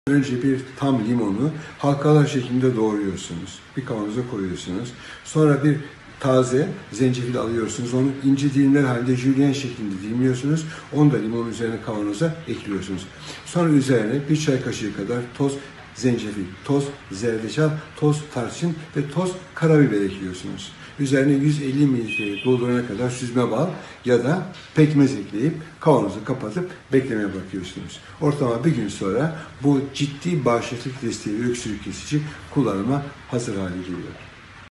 Önce bir tam limonu halkalar şeklinde doğruyorsunuz. Bir kavanoza koyuyorsunuz. Sonra bir taze zencefil alıyorsunuz. Onu ince dilimler halinde jülyen şeklinde dilimliyorsunuz. Onu da limonun üzerine kavanoza ekliyorsunuz. Sonra üzerine bir çay kaşığı kadar toz zencefil, toz zerdeçal, toz tarçın ve toz karabiber ekliyorsunuz. Üzerine 150 ml doldurana kadar süzme bal ya da pekmez ekleyip kavanozu kapatıp beklemeye bırakıyorsunuz. Ortalama bir gün sonra bu ciddi bağışıklık desteği ve öksürük kesici kullanıma hazır hale geliyor.